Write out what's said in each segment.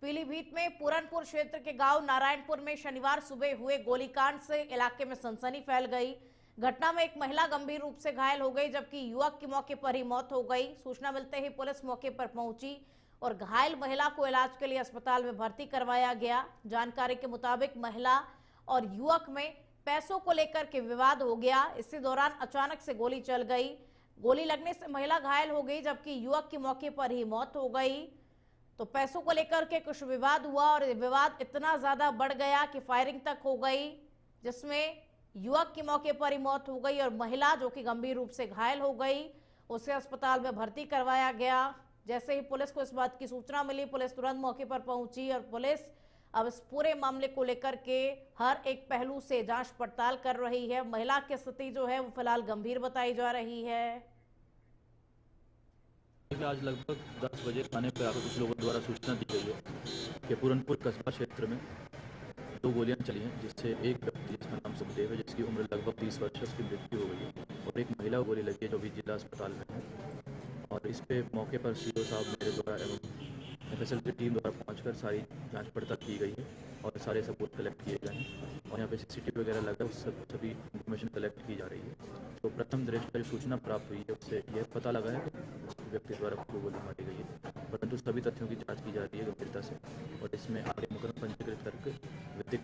पीलीभीत में पूरनपुर क्षेत्र के गांव नारायणपुर में शनिवार सुबह हुए गोलीकांड से इलाके में सनसनी फैल गई। घटना में एक महिला गंभीर रूप से घायल हो गई, जबकि युवक की मौके पर ही मौत हो गई। सूचना मिलते ही पुलिस मौके पर पहुंची और घायल महिला को इलाज के लिए अस्पताल में भर्ती करवाया गया। जानकारी के मुताबिक महिला और युवक में पैसों को लेकर के विवाद हो गया। इसी दौरान अचानक से गोली चल गई। गोली लगने से महिला घायल हो गई, जबकि युवक की मौके पर ही मौत हो गई। तो पैसों को लेकर के कुछ विवाद हुआ और विवाद इतना ज्यादा बढ़ गया कि फायरिंग तक हो गई, जिसमें युवक की मौके पर ही मौत हो गई और महिला जो कि गंभीर रूप से घायल हो गई, उसे अस्पताल में भर्ती करवाया गया। जैसे ही पुलिस को इस बात की सूचना मिली, पुलिस तुरंत मौके पर पहुंची और पुलिस अब इस पूरे मामले को लेकर के हर एक पहलू से जांच पड़ताल कर रही है। महिला की स्थिति जो है वो फिलहाल गंभीर बताई जा रही है। आज लगभग 10 बजे थाने पर आकर कुछ लोगों द्वारा सूचना दी गई है कि पूरनपुर कस्बा क्षेत्र में 2 गोलियां चली हैं, जिससे एक व्यक्ति जिसका नाम सुखदेव है, जिसकी उम्र लगभग 30 वर्ष है, उसकी मृत्यु हो गई है और एक महिला को गोली लगी है जो भी जिला अस्पताल में है। और इस पे मौके पर सीओ साहब मेरे द्वारा एवं एफएसएल की टीम द्वारा पहुंचकर सारी जांच पड़ताल की गई है और सारे सबूत कलेक्ट किए गए हैं और यहाँ पे सीसीटीवी वगैरह लगा, उस सभी इंफॉर्मेशन कलेक्ट की जा रही है। तो प्रथम दृष्टया जो सूचना प्राप्त हुई है उससे यह पता लगा है कि व्यक्ति द्वारा गोली मारी गई है, परंतु सभी तथ्यों की जांच की जा रही है गंभीरता से और इसमें आगे मुकदमा पंजीकृत करके व्यक्ति।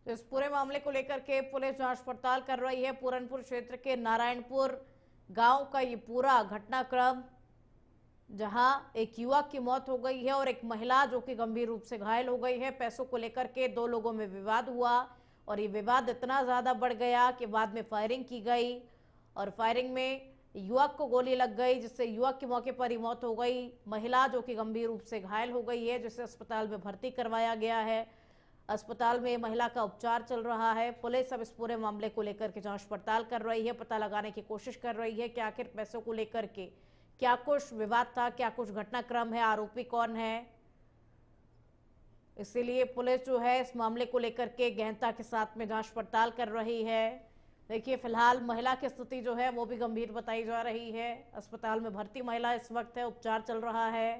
इस पूरे मामले को लेकर के पुलिस जांच पड़ताल कर रही है। पूरनपुर क्षेत्र के नारायणपुर गांव का ये पूरा घटनाक्रम, जहां एक युवक की मौत हो गई है और एक महिला जो कि गंभीर रूप से घायल हो गई है। पैसों को लेकर के 2 लोगों में विवाद हुआ और ये विवाद इतना ज्यादा बढ़ गया कि बाद में फायरिंग की गई और फायरिंग में युवक को गोली लग गई, जिससे युवक की मौके पर ही मौत हो गई। महिला जो कि गंभीर रूप से घायल हो गई है, जिसे अस्पताल में भर्ती करवाया गया है। अस्पताल में महिला का उपचार चल रहा है। पुलिस अब इस पूरे मामले को लेकर के जांच पड़ताल कर रही है, पता लगाने की कोशिश कर रही है कि आखिर पैसों को लेकर के क्या कुछ विवाद था, क्या कुछ घटनाक्रम है, आरोपी कौन है। इसीलिए पुलिस जो है इस मामले को लेकर के गहनता के साथ में जांच पड़ताल कर रही है। देखिए, फिलहाल महिला की स्थिति जो है वो भी गंभीर बताई जा रही है। अस्पताल में भर्ती महिला इस वक्त है, उपचार चल रहा है।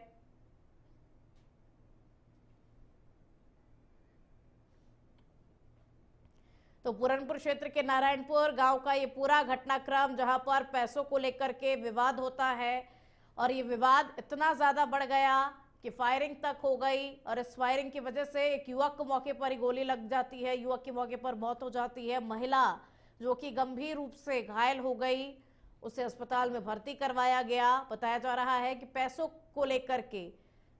तो पूरनपुर क्षेत्र के नारायणपुर गांव का ये पूरा घटनाक्रम, जहां पर पैसों को लेकर के विवाद होता है और ये विवाद इतना ज्यादा बढ़ गया कि फायरिंग तक हो गई और इस फायरिंग की वजह से एक युवक को मौके पर ही गोली लग जाती है। युवक की मौके पर मौत हो जाती है। महिला जो कि गंभीर रूप से घायल हो गई, उसे अस्पताल में भर्ती करवाया गया। बताया जा रहा है कि पैसों को लेकर के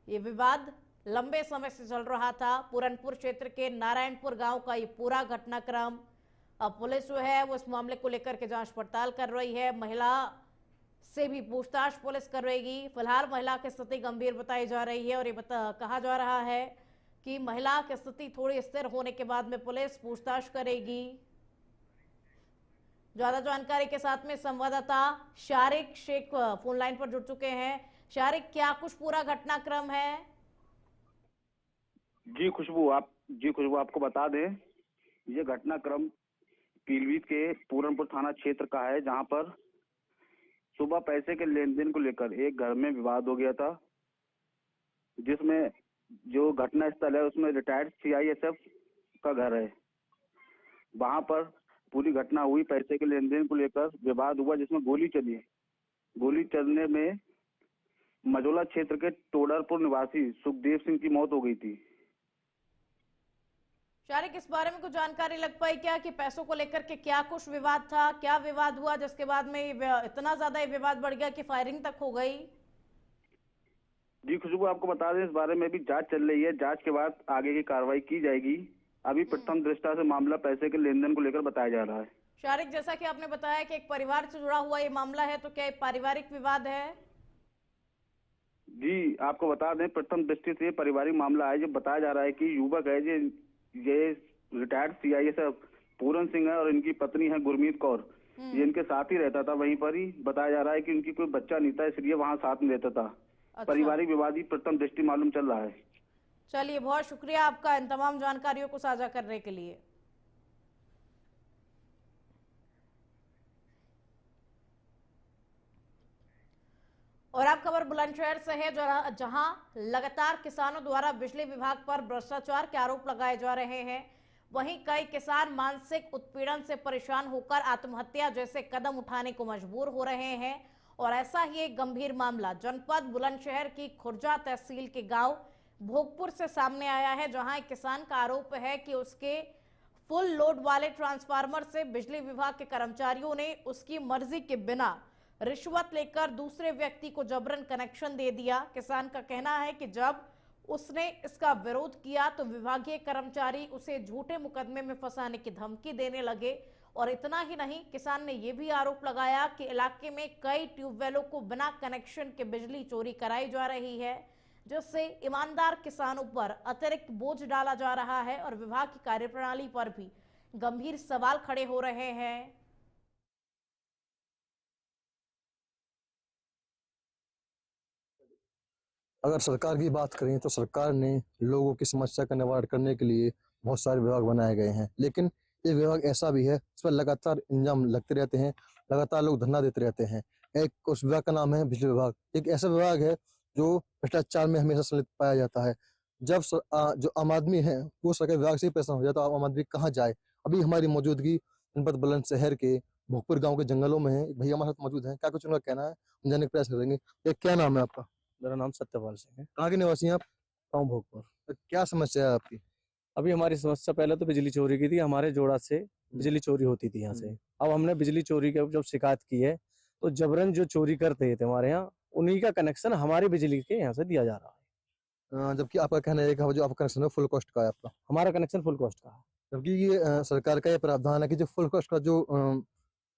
ये विवाद लंबे समय से चल रहा था। पूरनपुर क्षेत्र के नारायणपुर गांव का ये पूरा घटनाक्रम, अब पुलिस जो है वो इस मामले को लेकर के जांच पड़ताल कर रही है। महिला से भी पूछताछ पुलिस करेगी। फिलहाल महिला की स्थिति गंभीर बताई जा रही है और ये कहा जा रहा है कि महिला की स्थिति थोड़ी स्थिर होने के बाद में पुलिस पूछताछ करेगी। ज्यादा जानकारी के साथ में संवाददाता शारिक शेख फोन लाइन पर जुड़ चुके हैं। शारिक, क्या कुछ पूरा घटनाक्रम है? जी खुशबू, आपको बता दें, ये घटनाक्रम पीलीभीत के पूरनपुर थाना क्षेत्र का है, जहां पर सुबह पैसे के लेन देन को लेकर एक घर में विवाद हो गया था, जिसमें जो घटना स्थल है उसमें रिटायर्ड सीआईएसएफ का घर है। वहां पर पूरी घटना हुई, पैसे के लेन देन को लेकर विवाद हुआ, जिसमें गोली चली। गोली चलने में मझोला क्षेत्र के टोडरपुर निवासी सुखदेव सिंह की मौत हो गई थी। शारिक, इस बारे में कुछ जानकारी लग पाई क्या कि पैसों को लेकर के क्या कुछ विवाद था, क्या विवाद हुआ जिसके बाद में इतना ज्यादा ये विवाद बढ़ गया कि फायरिंग तक हो गई? जी खुशबू, आपको बता दें, इस बारे में भी जांच चल रही है। जांच के बाद आगे की कार्रवाई की जाएगी। अभी प्रथम दृष्टया से मामला पैसे के लेन देन को लेकर बताया जा रहा है। शारिक, जैसा कि आपने बताया कि एक परिवार से जुड़ा हुआ ये मामला है, तो क्या ये पारिवारिक विवाद है? जी आपको बता दें, प्रथम दृष्टि से पारिवारिक मामला है। जो बताया जा रहा है कि युवक है ये रिटायर्ड सीआईएसएफ पूरन सिंह है और इनकी पत्नी है गुरमीत कौर। ये इनके साथ ही रहता था, वहीं पर ही बताया जा रहा है कि उनकी कोई बच्चा नहीं था, इसलिए वहां साथ में रहता था। अच्छा। पारिवारिक विवाद ही प्रथम दृष्टि मालूम चल रहा है। चलिए, बहुत शुक्रिया आपका इन तमाम जानकारियों को साझा करने के लिए। और अब खबर बुलंदशहर से है, जहां लगातार किसानों द्वारा बिजली विभाग पर भ्रष्टाचार के आरोप लगाए जा रहे हैं। वहीं कई किसान मानसिक उत्पीड़न से परेशान होकर आत्महत्या जैसे कदम उठाने को मजबूर हो रहे हैं। और ऐसा ही एक गंभीर मामला जनपद बुलंदशहर की खुर्जा तहसील के गांव भोगपुर से सामने आया है, जहां एक किसान का आरोप है कि उसके फुल लोड वाले ट्रांसफार्मर से बिजली विभाग के कर्मचारियों ने उसकी मर्जी के बिना रिश्वत लेकर दूसरे व्यक्ति को जबरन कनेक्शन दे दिया। किसान का कहना है कि जब उसने इसका विरोध किया तो विभागीय कर्मचारी उसे झूठे मुकदमे में फंसाने की धमकी देने लगे। और इतना ही नहीं, किसान ने यह भी आरोप लगाया कि इलाके में कई ट्यूबवेलों को बिना कनेक्शन के बिजली चोरी कराई जा रही है, जिससे ईमानदार किसानों पर अतिरिक्त बोझ डाला जा रहा है और विभाग की कार्यप्रणाली पर भी गंभीर सवाल खड़े हो रहे हैं। अगर सरकार की बात करें तो सरकार ने लोगों की समस्या का निवारण करने के लिए बहुत सारे विभाग बनाए गए हैं, लेकिन ये विभाग ऐसा भी है इस पर लगातार इंजाम लगते रहते हैं, लगातार लोग धरना देते रहते हैं। एक उस विभाग का नाम है बिजली विभाग। एक ऐसा विभाग है जो भ्रष्टाचार में हमेशा संलिप्त पाया जाता है। जब जो आम आदमी है वो सरकारी विभाग से ही परेशान हो जाता है, आम आदमी कहाँ जाए। अभी हमारी मौजूदगी जनपद बुलंदशहर के भोगपुर गाँव के जंगलों में है। एक भैया हमारे साथ मौजूद है, क्या कुछ उनका कहना है हम जानने का प्रयास करेंगे। ये क्या नाम है आपका? मेरा नाम सत्यपाल सिंह है। कहाँ के निवासी हैं आप? गाँव भोगपुर। तो क्या समस्या है आपकी? अभी हमारी समस्या पहले तो बिजली चोरी की थी, हमारे जोड़ा से बिजली चोरी होती थी यहाँ से। अब हमने बिजली चोरी की जब शिकायत की है तो जबरन जो चोरी करते थे हमारे यहाँ, उन्हीं का कनेक्शन हमारी बिजली के यहाँ से दिया जा रहा है। जबकि आपका कहना है कि जो आपका कनेक्शन है फुल कॉस्ट का है आपका, हमारा कनेक्शन फुल कॉस्ट का है। जबकि ये सरकार का ये प्रावधान है कि जो फुल कॉस्ट का जो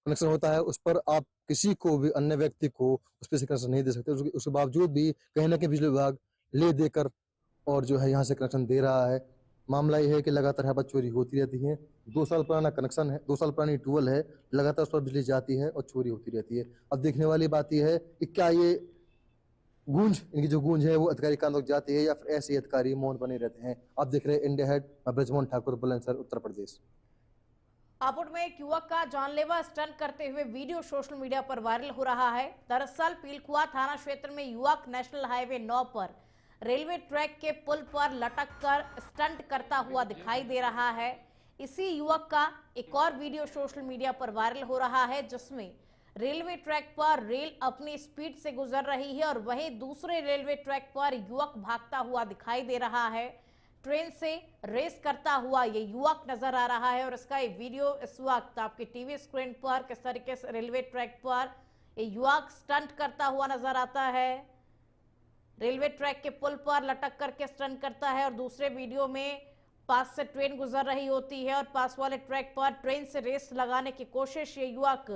कनेक्शन होता है उस पर आप किसी को भी अन्य व्यक्ति को उस पर से कनेक्शन नहीं दे सकते। उसके बावजूद भी कहीं ना कहीं बिजली विभाग ले देकर और जो है यहाँ से कनेक्शन दे रहा है। मामला ये है कि लगातार यहाँ पर चोरी होती रहती है। 2 साल पुराना कनेक्शन है, 2 साल पुरानी ट्यूबवेल है, लगातार उस पर बिजली जाती है और चोरी होती रहती है। अब देखने वाली बात यह है कि क्या ये गूंज, इनकी जो गूंज है वो अधिकारी कान तक जाती है या फिर ऐसे अधिकारी मौन बने रहते हैं। आप देख रहे हैं इंडिया हेड, ब्रजमोहन ठाकुर, बुलंदशहर, उत्तर प्रदेश। हापुड़ में एक युवक का जानलेवा स्टंट करते हुए वीडियो सोशल मीडिया पर वायरल हो रहा है। दरअसल पीलखुआ थाना क्षेत्र में युवक नेशनल हाईवे 9 पर रेलवे ट्रैक के पुल पर लटक कर स्टंट करता हुआ दिखाई दे रहा है। इसी युवक का एक और वीडियो सोशल मीडिया पर वायरल हो रहा है, जिसमें रेलवे ट्रैक पर रेल अपनी स्पीड से गुजर रही है और वहीं दूसरे रेलवे ट्रैक पर युवक भागता हुआ दिखाई दे रहा है। ट्रेन से रेस करता हुआ ये युवक नजर आ रहा है और इसका ये वीडियो इस वक्त आपकी टीवी स्क्रीन पर किस तरीके से रेलवे ट्रैक पर ये युवक स्टंट करता हुआ नजर आता है। रेलवे ट्रैक के पुल पर लटक करके स्टंट करता है और दूसरे वीडियो में पास से ट्रेन गुजर रही होती है और पास वाले ट्रैक पर ट्रेन से रेस लगाने की कोशिश ये युवक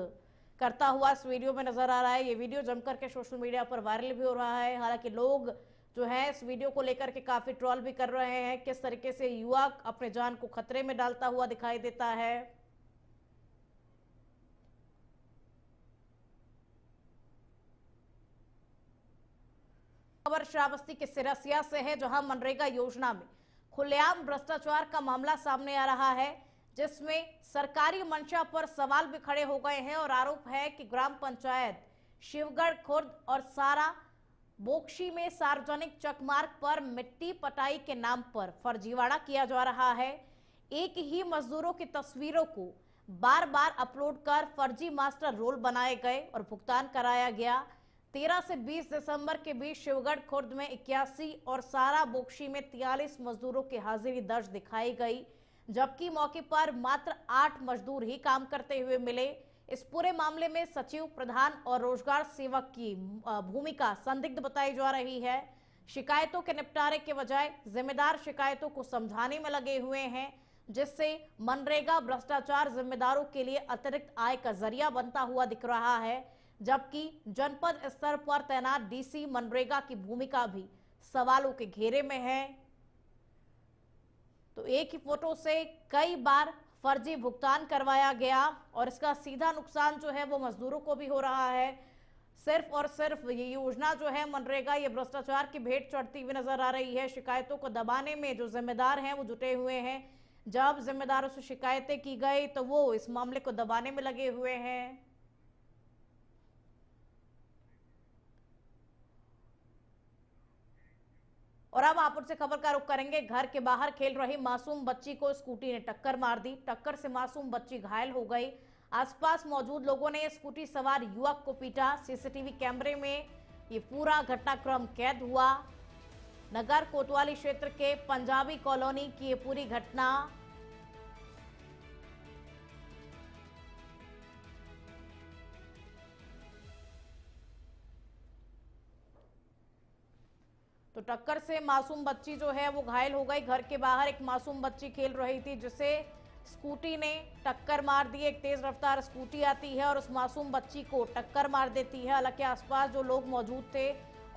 करता हुआ इस वीडियो में नजर आ रहा है। ये वीडियो जमकर के सोशल मीडिया पर वायरल भी हो रहा है। हालांकि लोग जो है इस वीडियो को लेकर के काफी ट्रोल भी कर रहे हैं, किस तरीके से युवक अपने जान को खतरे में डालता हुआ दिखाई देता है। खबर श्रावस्ती के सिरसिया से है, जहां मनरेगा योजना में खुलेआम भ्रष्टाचार का मामला सामने आ रहा है, जिसमें सरकारी मंशा पर सवाल भी खड़े हो गए हैं और आरोप है कि ग्राम पंचायत शिवगढ़ खुर्द और सारा बोक्शी में सार्वजनिक चकमार्ग पर मिट्टी पटाई के नाम पर फर्जीवाड़ा किया जा रहा है। एक ही मजदूरों की तस्वीरों को बार बार अपलोड कर फर्जी मास्टर रोल बनाए गए और भुगतान कराया गया। 13 से 20 दिसंबर के बीच शिवगढ़ खुर्द में 81 और सारा बोक्शी में 43 मजदूरों की हाजिरी दर्ज दिखाई गई, जबकि मौके पर मात्र 8 मजदूर ही काम करते हुए मिले। इस पूरे मामले में सचिव, प्रधान और रोजगार सेवक की भूमिका संदिग्ध बताई जा रही है। शिकायतों के निपटारे के बजाय जिम्मेदार शिकायतों को समझाने में लगे हुए हैं, जिससे मनरेगा भ्रष्टाचार जिम्मेदारों के लिए अतिरिक्त आय का जरिया बनता हुआ दिख रहा है। जबकि जनपद स्तर पर तैनात डीसी मनरेगा की भूमिका भी सवालों के घेरे में है। तो एक ही फोटो से कई बार फर्जी भुगतान करवाया गया और इसका सीधा नुकसान जो है वो मजदूरों को भी हो रहा है। सिर्फ और सिर्फ ये योजना जो है मनरेगा, ये भ्रष्टाचार की भेंट चढ़ती हुई नजर आ रही है। शिकायतों को दबाने में जो जिम्मेदार हैं वो जुटे हुए हैं। जब जिम्मेदारों से शिकायतें की गई तो वो इस मामले को दबाने में लगे हुए हैं। और अब आप से खबर का रुख करेंगे। घर के बाहर खेल रही मासूम बच्ची को स्कूटी ने टक्कर मार दी। टक्कर से मासूम बच्ची घायल हो गई। आसपास मौजूद लोगों ने स्कूटी सवार युवक को पीटा। सीसीटीवी कैमरे में ये पूरा घटनाक्रम कैद हुआ। नगर कोतवाली क्षेत्र के पंजाबी कॉलोनी की ये पूरी घटना। तो टक्कर से मासूम बच्ची जो है वो घायल हो गई। घर के बाहर एक मासूम बच्ची खेल रही थी जिसे स्कूटी ने टक्कर मार दी। एक तेज रफ्तार स्कूटी आती है और उस मासूम बच्ची को टक्कर मार देती है। हालांकि आसपास जो लोग मौजूद थे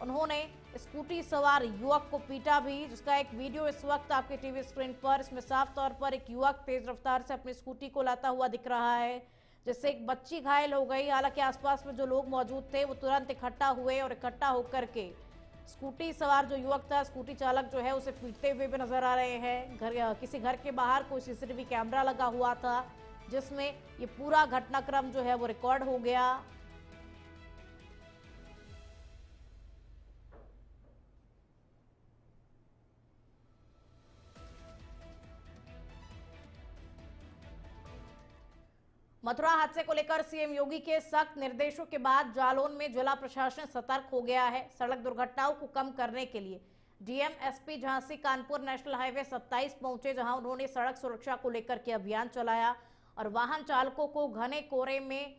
उन्होंने स्कूटी सवार युवक को पीटा भी, जिसका एक वीडियो इस वक्त आपके टीवी स्क्रीन पर। इसमें साफ तौर पर एक युवक तेज रफ्तार से अपनी स्कूटी को लाता हुआ दिख रहा है, जिससे एक बच्ची घायल हो गई। हालांकि आसपास में जो लोग मौजूद थे वो तुरंत इकट्ठा हुए और इकट्ठा होकर के स्कूटी सवार जो युवक था, स्कूटी चालक जो है उसे पीटते हुए भी नजर आ रहे हैं। किसी घर के बाहर कोई सीसीटीवी कैमरा लगा हुआ था जिसमें ये पूरा घटनाक्रम जो है वो रिकॉर्ड हो गया। मथुरा हादसे को लेकर सीएम योगी के सख्त निर्देशों के बाद जालौन में जिला प्रशासन सतर्क हो गया है। सड़क दुर्घटनाओं को कम करने के लिए DM SP Jhansi Kanpur national highway 27 पहुंचे, जहां उन्होंने सड़क सुरक्षा को लेकर के अभियान चलाया और वाहन चालकों को घने कोहरे में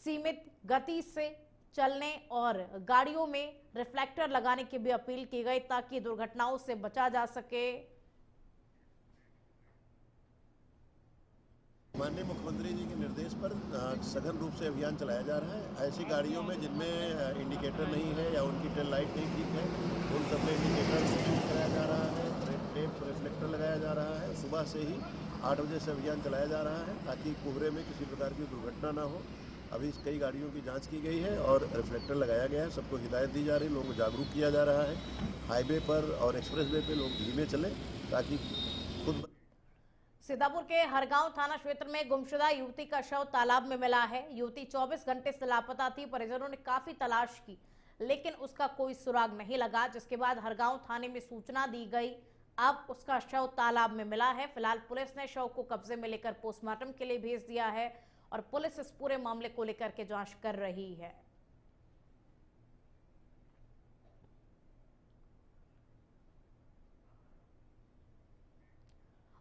सीमित गति से चलने और गाड़ियों में रिफ्लेक्टर लगाने की भी अपील की गई ताकि दुर्घटनाओं से बचा जा सके। माननीय मुख्यमंत्री जी के निर्देश पर सघन रूप से अभियान चलाया जा रहा है। ऐसी गाड़ियों में जिनमें इंडिकेटर नहीं है या उनकी टेल लाइट नहीं ठीक है, उन सब में इंडिकेटर कराया जा रहा है, टेप रिफ्लेक्टर लगाया जा रहा है। सुबह से ही 8 बजे से अभियान चलाया जा रहा है ताकि कोहरे में किसी प्रकार की दुर्घटना ना हो। अभी कई गाड़ियों की जांच की गई है और रिफ्लेक्टर लगाया गया है। सबको हिदायत दी जा रही है, लोगों को जागरूक किया जा रहा है। हाईवे पर और एक्सप्रेसवे पे लोग धीमे चलें ताकि खुद। सीतापुर के हरगांव थाना क्षेत्र में गुमशुदा युवती का शव तालाब में मिला है। युवती 24 घंटे से लापता थी। परिजनों ने काफी तलाश की लेकिन उसका कोई सुराग नहीं लगा, जिसके बाद हरगांव थाने में सूचना दी गई। अब उसका शव तालाब में मिला है। फिलहाल पुलिस ने शव को कब्जे में लेकर पोस्टमार्टम के लिए भेज दिया है और पुलिस इस पूरे मामले को लेकर के जांच कर रही है।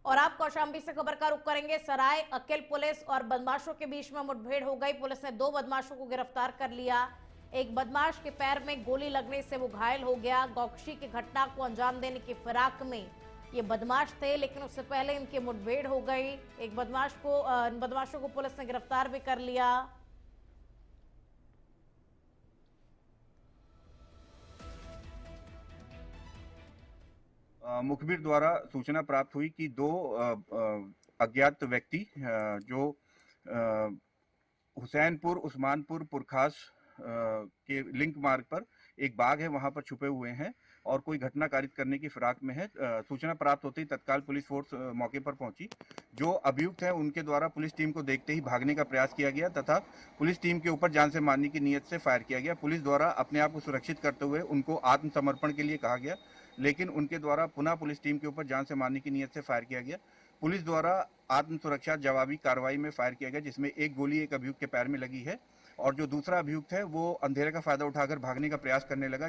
और आप कौशाम्बी से खबर का रुख करेंगे। सराय अकेल पुलिस और बदमाशों के बीच में मुठभेड़ हो गई। पुलिस ने 2 बदमाशों को गिरफ्तार कर लिया। एक बदमाश के पैर में गोली लगने से वो घायल हो गया। गौकशी की घटना को अंजाम देने की फिराक में ये बदमाश थे, लेकिन उससे पहले इनकी मुठभेड़ हो गई। एक बदमाशों को पुलिस ने गिरफ्तार भी कर लिया। मुखबिर द्वारा सूचना प्राप्त हुई कि 2 अज्ञात व्यक्ति जो हुसैनपुर उस्मानपुर पुरखास के लिंक मार्ग पर एक बाग है वहां पर छुपे हुए हैं और कोई घटना कारित करने की फिराक में है। सूचना प्राप्त होते ही तत्काल पुलिस फोर्स मौके पर पहुंची। जो अभियुक्त है उनके द्वारा पुलिस टीम को देखते ही भागने का प्रयास किया गया तथा पुलिस टीम के ऊपर जान से मारने की नीयत से फायर किया गया। पुलिस द्वारा अपने आप को सुरक्षित करते हुए उनको आत्मसमर्पण के लिए कहा गया, लेकिन उनके द्वारा पुनः पुलिस टीम के ऊपर जान से मारने की नीयत से फायर किया गया। पुलिस द्वारा आत्म सुरक्षा जवाबी कार्रवाई में फायर किया गया, जिसमें एक गोली एक अभियुक्त के पैर में लगी है और जो दूसरा अभियुक्त है वो अंधेरे का फायदा उठाकर भागने का प्रयास करने लगा।